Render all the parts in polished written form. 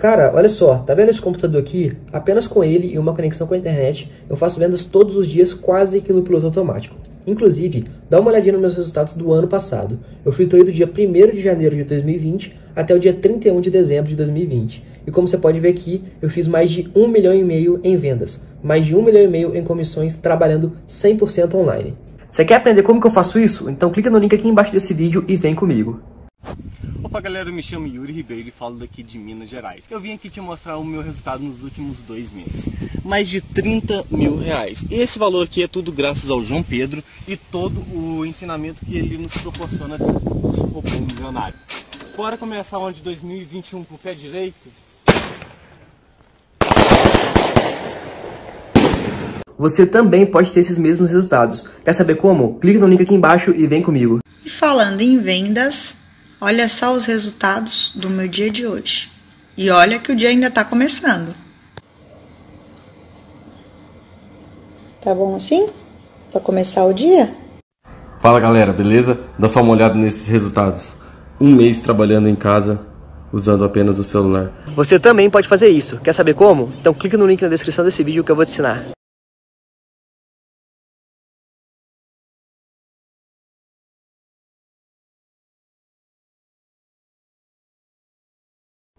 Cara, olha só, tá vendo esse computador aqui? Apenas com ele e uma conexão com a internet, eu faço vendas todos os dias quase que no piloto automático. Inclusive, dá uma olhadinha nos meus resultados do ano passado. Eu filtrei do dia 1º de janeiro de 2020 até o dia 31 de dezembro de 2020. E como você pode ver aqui, eu fiz mais de 1,5 milhão em vendas, mais de 1,5 milhão em comissões trabalhando 100% online. Você quer aprender como que eu faço isso? Então clica no link aqui embaixo desse vídeo e vem comigo. Opa galera, eu me chamo Yuri Ribeiro e falo daqui de Minas Gerais. Eu vim aqui te mostrar o meu resultado nos últimos 2 meses. Mais de 30 mil reais. E esse valor aqui é tudo graças ao João Pedro e todo o ensinamento que ele nos proporciona dentro do curso Robô Milionário. Bora começar o ano de 2021 com o pé direito? Você também pode ter esses mesmos resultados. Quer saber como? Clica no link aqui embaixo e vem comigo. E falando em vendas, olha só os resultados do meu dia de hoje. E olha que o dia ainda está começando. Tá bom assim? Para começar o dia? Fala galera, beleza? Dá só uma olhada nesses resultados. 1 mês trabalhando em casa, usando apenas o celular. Você também pode fazer isso. Quer saber como? Então clica no link na descrição desse vídeo que eu vou te ensinar.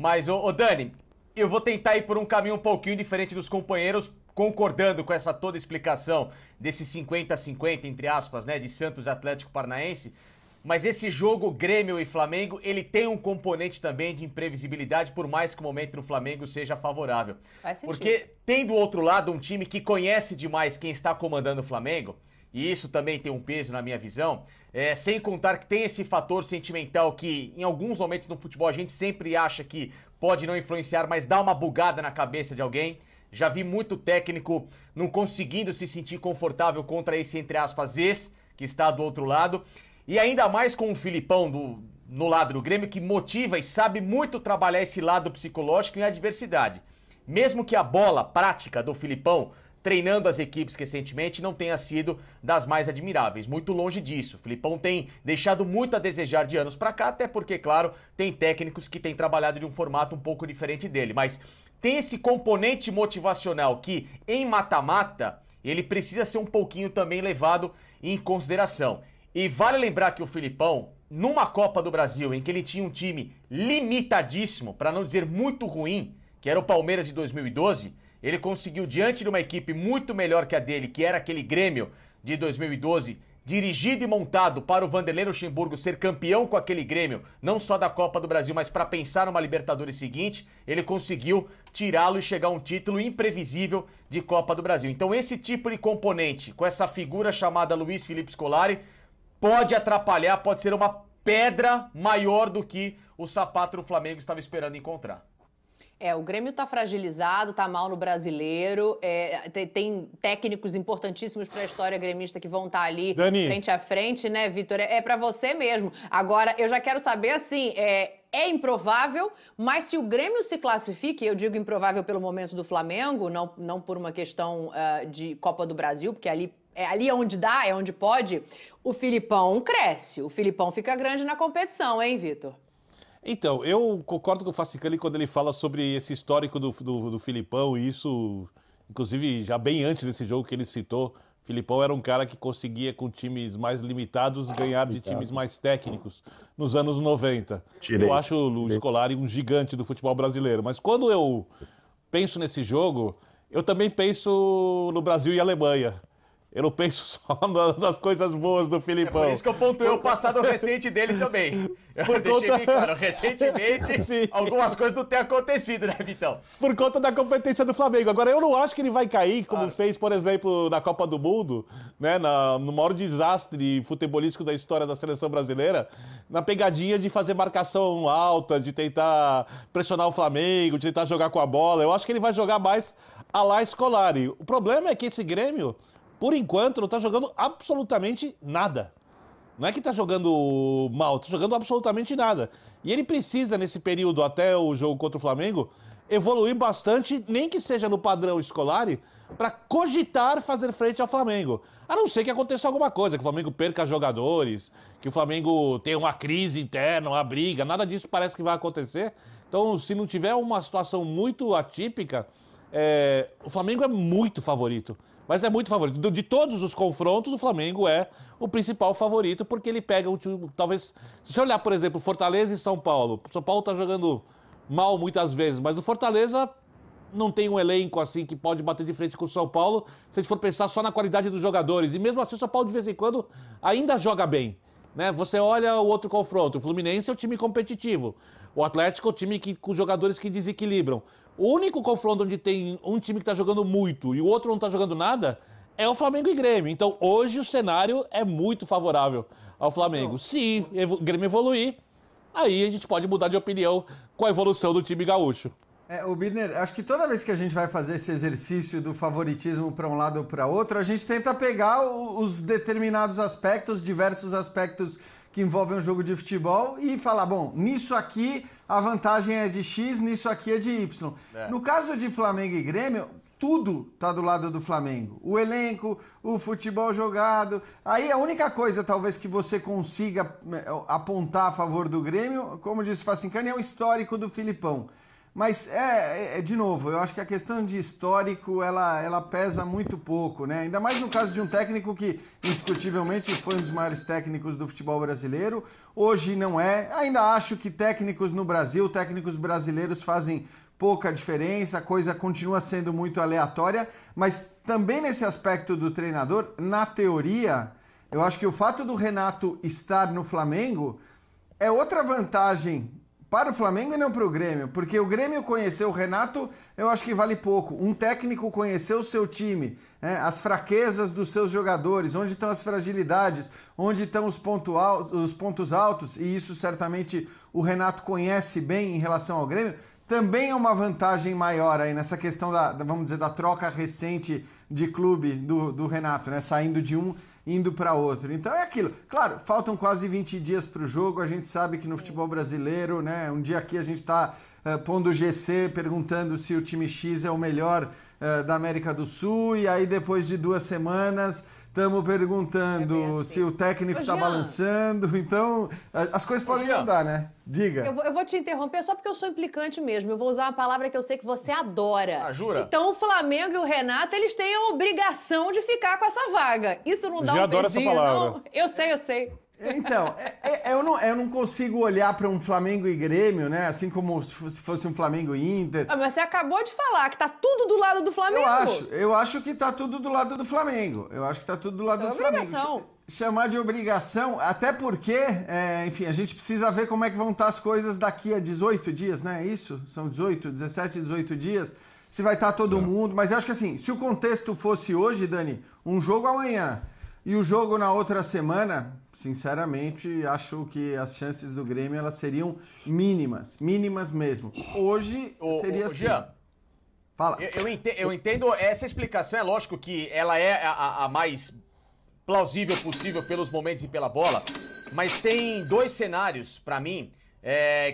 Mas, ô Dani, eu vou tentar ir por um caminho um pouquinho diferente dos companheiros, concordando com essa toda explicação desse 50-50, entre aspas, né, de Santos e Atlético Paranaense. Mas esse jogo, Grêmio e Flamengo, ele tem um componente também de imprevisibilidade, por mais que o momento no Flamengo seja favorável. Faz sentido. Porque tem do outro lado um time que conhece demais quem está comandando o Flamengo, e isso também tem um peso na minha visão, sem contar que tem esse fator sentimental que em alguns momentos no futebol a gente sempre acha que pode não influenciar, mas dá uma bugada na cabeça de alguém. Já vi muito técnico não conseguindo se sentir confortável contra esse, entre aspas, ex, que está do outro lado. E ainda mais com o Filipão no lado do Grêmio, que motiva e sabe muito trabalhar esse lado psicológico em adversidade. Mesmo que a bola prática do Filipão treinando as equipes recentemente não tenha sido das mais admiráveis. Muito longe disso. O Filipão tem deixado muito a desejar de anos pra cá, até porque, claro, tem técnicos que têm trabalhado de um formato um pouco diferente dele. Mas tem esse componente motivacional que, em mata-mata, ele precisa ser um pouquinho também levado em consideração. E vale lembrar que o Filipão, numa Copa do Brasil, em que ele tinha um time limitadíssimo, para não dizer muito ruim, que era o Palmeiras de 2012... ele conseguiu, diante de uma equipe muito melhor que a dele, que era aquele Grêmio de 2012, dirigido e montado para o Vanderlei Luxemburgo ser campeão com aquele Grêmio, não só da Copa do Brasil, mas para pensar numa Libertadores seguinte, ele conseguiu tirá-lo e chegar a um título imprevisível de Copa do Brasil. Então esse tipo de componente, com essa figura chamada Luiz Felipe Scolari, pode atrapalhar, pode ser uma pedra maior do que o sapato do Flamengo estava esperando encontrar. O Grêmio tá fragilizado, tá mal no Brasileiro, tem técnicos importantíssimos para a história gremista que vão estar ali Dani, frente a frente, né, Vitor? É para você mesmo. Agora, eu já quero saber, assim, é improvável, mas se o Grêmio se classifica, e eu digo improvável pelo momento do Flamengo, não por uma questão de Copa do Brasil, porque ali é onde dá, é onde pode, o Filipão cresce, o Filipão fica grande na competição, hein, Vitor? Então, eu concordo com o Facicani quando ele fala sobre esse histórico do Filipão, e isso, inclusive, já bem antes desse jogo que ele citou, o Filipão era um cara que conseguia, com times mais limitados, ganhar de times mais técnicos nos anos 90. Eu acho o Scolari um gigante do futebol brasileiro, mas quando eu penso nesse jogo, eu também penso no Brasil e Alemanha. Eu não penso só nas coisas boas do Filipão. Por isso que eu pontuei o passado recente dele também. Eu deixei bem claro, recentemente, sim, algumas coisas não têm acontecido, né, Vitão? Por conta da competência do Flamengo. Agora, eu não acho que ele vai cair, como fez, por exemplo, na Copa do Mundo, né, no maior desastre futebolístico da história da seleção brasileira, na pegadinha de fazer marcação alta, de tentar pressionar o Flamengo, de tentar jogar com a bola. Eu acho que ele vai jogar mais a la Scolari. O problema é que esse Grêmio, por enquanto, não está jogando absolutamente nada. Não é que está jogando mal, está jogando absolutamente nada. E ele precisa, nesse período até o jogo contra o Flamengo, evoluir bastante, nem que seja no padrão Scolari, para cogitar fazer frente ao Flamengo. A não ser que aconteça alguma coisa, que o Flamengo perca jogadores, que o Flamengo tenha uma crise interna, uma briga, nada disso parece que vai acontecer. Então, se não tiver uma situação muito atípica, o Flamengo é muito favorito. Mas é muito favorito. De todos os confrontos, o Flamengo é o principal favorito, porque ele pega o time, talvez... Se você olhar, por exemplo, Fortaleza e São Paulo. O São Paulo está jogando mal muitas vezes, mas o Fortaleza não tem um elenco assim que pode bater de frente com o São Paulo, se a gente for pensar só na qualidade dos jogadores. E mesmo assim, o São Paulo, de vez em quando, ainda joga bem. Né? Você olha o outro confronto. O Fluminense é um time competitivo. O Atlético é um time com jogadores que desequilibram. O único confronto onde tem um time que está jogando muito e o outro não está jogando nada é o Flamengo e Grêmio. Então, hoje o cenário é muito favorável ao Flamengo. Se o Grêmio evoluir, aí a gente pode mudar de opinião com a evolução do time gaúcho. O Birner, acho que toda vez que a gente vai fazer esse exercício do favoritismo para um lado ou para outro, a gente tenta pegar os determinados aspectos, diversos aspectos que envolvem um jogo de futebol e falar, bom, nisso aqui a vantagem é de X, nisso aqui é de Y. No caso de Flamengo e Grêmio, tudo tá do lado do Flamengo. O elenco, o futebol jogado. Aí a única coisa, talvez, que você consiga apontar a favor do Grêmio, como disse o Facincani, é o histórico do Filipão. Mas, de novo, eu acho que a questão de histórico, ela pesa muito pouco, né? Ainda mais no caso de um técnico que, indiscutivelmente, foi um dos maiores técnicos do futebol brasileiro. Hoje não é. Ainda acho que técnicos no Brasil, técnicos brasileiros fazem pouca diferença, a coisa continua sendo muito aleatória. Mas também nesse aspecto do treinador, na teoria, eu acho que o fato do Renato estar no Flamengo é outra vantagem para o Flamengo e não para o Grêmio, porque o Grêmio conhecer o Renato, eu acho que vale pouco. Um técnico conhecer o seu time, as fraquezas dos seus jogadores, onde estão as fragilidades, onde estão os pontos altos, e isso certamente o Renato conhece bem em relação ao Grêmio, também é uma vantagem maior aí nessa questão vamos dizer, da troca recente de clube do Renato, né? Saindo de um indo para outro. Então é aquilo. Claro, faltam quase 20 dias para o jogo. A gente sabe que no futebol brasileiro, né? Um dia aqui a gente está pondo o GC, perguntando se o time X é o melhor da América do Sul. E aí depois de 2 semanas estamos perguntando se o técnico está balançando. Então as coisas podem mudar, né? Diga. Eu vou te interromper só porque eu sou implicante mesmo. Eu vou usar uma palavra que eu sei que você adora. Ah, jura? Então o Flamengo e o Renato, eles têm a obrigação de ficar com essa vaga. Isso não dá Já um adoro essa beijinho, palavra. não? Eu sei. Então, eu não consigo olhar para um Flamengo e Grêmio, né? Assim como se fosse um Flamengo e Inter. Mas você acabou de falar que tá tudo do lado do Flamengo. Eu acho que tá tudo do lado do Flamengo. Eu acho que tá tudo do lado do Flamengo. Chamar de obrigação, até porque, enfim, a gente precisa ver como é que vão estar as coisas daqui a 18 dias, né? Isso? São 17, 18 dias. Se vai estar todo mundo. Mas eu acho que assim, se o contexto fosse hoje, Dani, um jogo amanhã e o jogo na outra semana, sinceramente, acho que as chances do Grêmio elas seriam mínimas mesmo. Hoje seria assim. Jean, fala. Eu entendo essa explicação, é lógico que ela é a mais plausível possível pelos momentos e pela bola, mas tem 2 cenários pra mim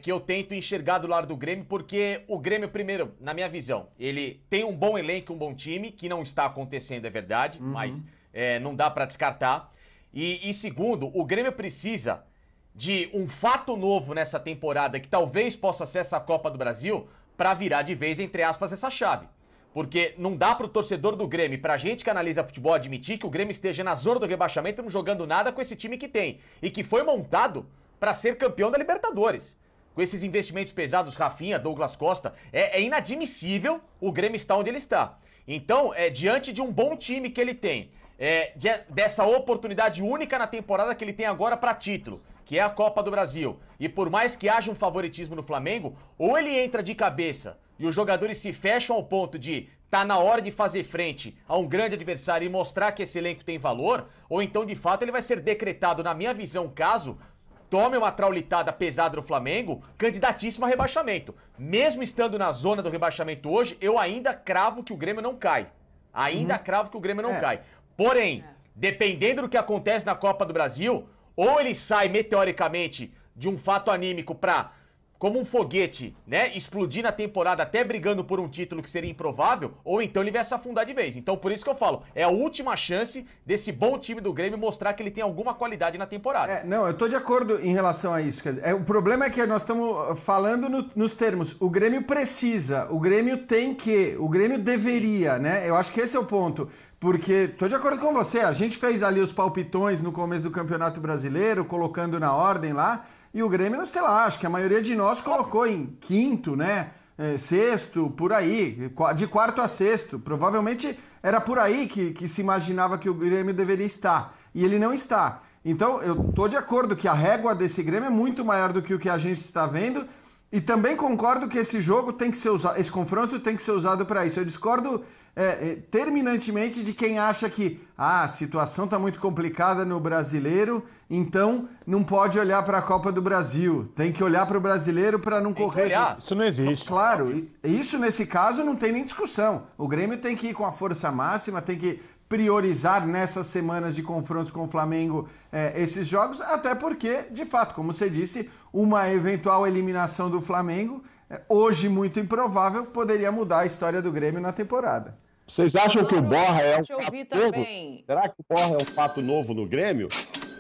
que eu tento enxergar do lado do Grêmio, porque o Grêmio, primeiro, na minha visão, ele tem um bom elenco, um bom time, que não está acontecendo, é verdade, mas não dá pra descartar. E segundo, o Grêmio precisa de um fato novo nessa temporada que talvez possa ser essa Copa do Brasil pra virar de vez, entre aspas, essa chave. Porque não dá pro torcedor do Grêmio, pra gente que analisa futebol, admitir que o Grêmio esteja na zona do rebaixamento não jogando nada com esse time que tem. E que foi montado pra ser campeão da Libertadores. Com esses investimentos pesados, Rafinha, Douglas Costa, é inadmissível o Grêmio estar onde ele está. Então, diante de um bom time que ele tem, dessa oportunidade única na temporada que ele tem agora pra título, que é a Copa do Brasil, e por mais que haja um favoritismo no Flamengo, ou ele entra de cabeça e os jogadores se fecham ao ponto de tá na hora de fazer frente a um grande adversário e mostrar que esse elenco tem valor, ou então de fato ele vai ser decretado, na minha visão, caso tome uma traulitada pesada no Flamengo, candidatíssimo a rebaixamento. Mesmo estando na zona do rebaixamento hoje, eu ainda cravo que o Grêmio não cai. Cravo que o Grêmio não cai. Porém, dependendo do que acontece na Copa do Brasil, ou ele sai meteoricamente de um fato anímico pra como um foguete, né, explodir na temporada até brigando por um título que seria improvável, ou então ele vai se afundar de vez. Então por isso que eu falo, é a última chance desse bom time do Grêmio mostrar que ele tem alguma qualidade na temporada. Não, eu tô de acordo em relação a isso. Quer dizer, o problema é que nós estamos falando nos termos, o Grêmio precisa, o Grêmio tem que, o Grêmio deveria, né? Eu acho que esse é o ponto. Porque, tô de acordo com você, a gente fez ali os palpitões no começo do Campeonato Brasileiro, colocando na ordem lá, e o Grêmio, sei lá, acho que a maioria de nós colocou em quinto, né? Sexto, por aí, de quarto a sexto. Provavelmente era por aí que se imaginava que o Grêmio deveria estar. E ele não está. Então, eu tô de acordo que a régua desse Grêmio é muito maior do que o que a gente está vendo. E também concordo que esse jogo tem que ser usado, esse confronto tem que ser usado para isso. Eu discordo terminantemente de quem acha que a situação está muito complicada no brasileiro, então não pode olhar para a Copa do Brasil. Tem que olhar para o brasileiro para não correr. Isso não existe. Claro, isso nesse caso não tem nem discussão. O Grêmio tem que ir com a força máxima, tem que priorizar nessas semanas de confrontos com o Flamengo esses jogos, até porque, de fato, como você disse, uma eventual eliminação do Flamengo, hoje muito improvável, poderia mudar a história do Grêmio na temporada. Vocês acham que o Borja é um fato novo? Também. Será que o Borja é um fato novo no Grêmio?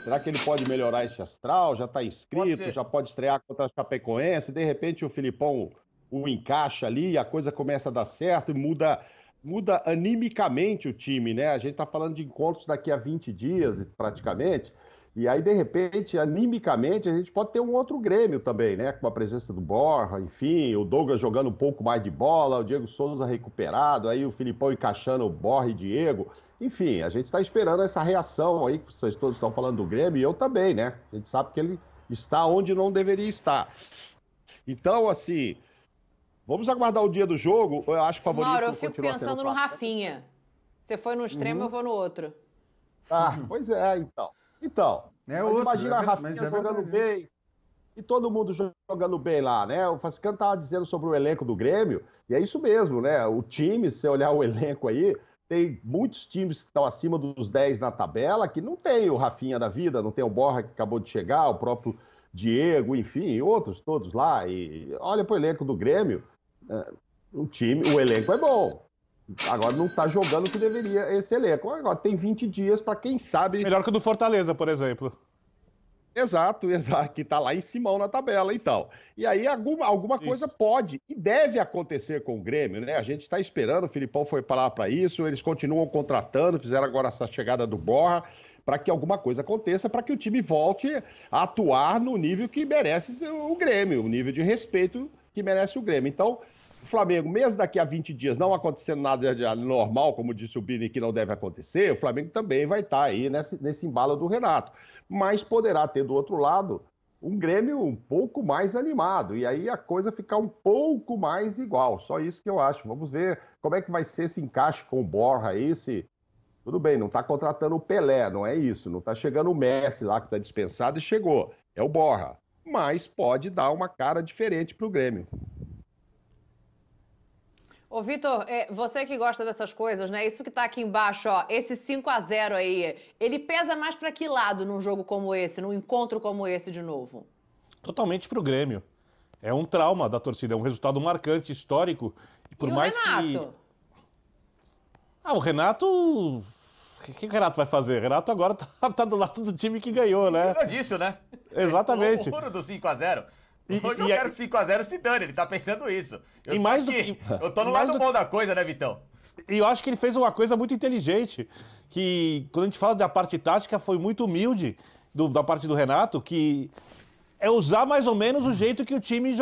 Será que ele pode melhorar esse astral? Já está inscrito, já pode estrear contra a Chapecoense, de repente o Filipão o encaixa ali e a coisa começa a dar certo e muda animicamente o time, né? A gente está falando de encontros daqui a 20 dias, praticamente, e aí, de repente, animicamente, a gente pode ter um outro Grêmio também, né? Com a presença do Borja, enfim, o Douglas jogando um pouco mais de bola, o Diego Souza recuperado, aí o Filipão encaixando o Borja e Diego. Enfim, a gente está esperando essa reação aí, que vocês todos estão falando do Grêmio, e eu também, né? A gente sabe que ele está onde não deveria estar. Então, assim, vamos aguardar o dia do jogo. Eu acho que o favorito... Mauro, eu fico pensando no Rafinha. Você foi no extremo, eu vou no outro. Pois é, então, imagina a Rafinha jogando bem e todo mundo jogando bem lá, né? O Fascano estava dizendo sobre o elenco do Grêmio, e é isso mesmo, né? O time, se você olhar o elenco aí, tem muitos times que estão acima dos 10 na tabela, que não tem o Rafinha da vida, não tem o Borja que acabou de chegar, o próprio Diego, enfim, outros todos lá. E olha pro elenco do Grêmio, o elenco é bom. Agora não está jogando o que deveria esse elenco. Agora tem 20 dias para quem sabe... Melhor que o do Fortaleza, por exemplo. Exato, que está lá em cima na tabela, então. E aí alguma coisa pode e deve acontecer com o Grêmio, né? A gente está esperando, o Filipão foi para isso, eles continuam contratando, fizeram agora essa chegada do Borja, para que alguma coisa aconteça, para que o time volte a atuar no nível que merece o Grêmio, o nível de respeito que merece o Grêmio. Então... O Flamengo, mesmo daqui a 20 dias não acontecendo nada de normal, como disse o Bini, que não deve acontecer, o Flamengo também vai estar aí nesse embalo do Renato. Mas poderá ter do outro lado um Grêmio um pouco mais animado. E aí a coisa ficar um pouco mais igual. Só isso que eu acho. Vamos ver como é que vai ser esse encaixe com o Borja aí. Tudo bem, não está contratando o Pelé, não é isso. Não está chegando o Messi lá que está dispensado e chegou. É o Borja. Mas pode dar uma cara diferente para o Grêmio. Ô, Vitor, você que gosta dessas coisas, né? Isso que tá aqui embaixo, ó, esse 5-0 aí, ele pesa mais pra que lado num jogo como esse, num encontro como esse de novo? Totalmente pro Grêmio. É um trauma da torcida, é um resultado marcante, histórico. E por mais Renato? O Renato... O que o Renato vai fazer? O Renato agora tá do lado do time que ganhou, né? Você disso, né? Exatamente. O muro do 5-0. Hoje eu quero que 5-0 se dane, ele tá pensando isso. Eu tô no lado bom da coisa, né, Vitão? E eu acho que ele fez uma coisa muito inteligente, que quando a gente fala da parte tática, foi muito humilde da parte do Renato, que é usar mais ou menos o jeito que o time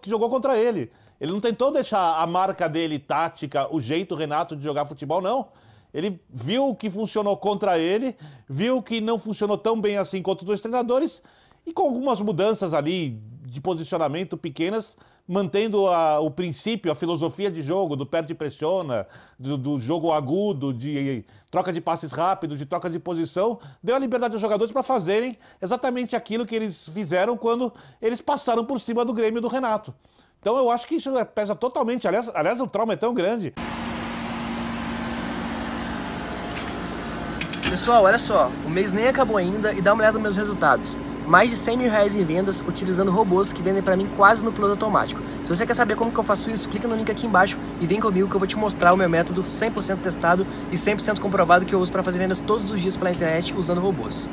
que jogou contra ele. Ele não tentou deixar a marca dele tática, o jeito Renato de jogar futebol, não. Ele viu o que funcionou contra ele, viu que não funcionou tão bem assim contra os dois treinadores, e com algumas mudanças ali de posicionamento pequenas, mantendo o princípio, a filosofia de jogo, do perde e pressiona, do jogo agudo, de troca de passes rápidos, de troca de posição, deu a liberdade aos jogadores para fazerem exatamente aquilo que eles fizeram quando eles passaram por cima do Grêmio do Renato. Então eu acho que isso pesa totalmente, aliás o trauma é tão grande. Pessoal, olha só, o mês nem acabou ainda e dá uma olhada nos meus resultados. mais de 100 mil reais em vendas utilizando robôs que vendem para mim quase no piloto automático. Se você quer saber como que eu faço isso, clica no link aqui embaixo e vem comigo que eu vou te mostrar o meu método 100% testado e 100% comprovado que eu uso para fazer vendas todos os dias pela internet usando robôs.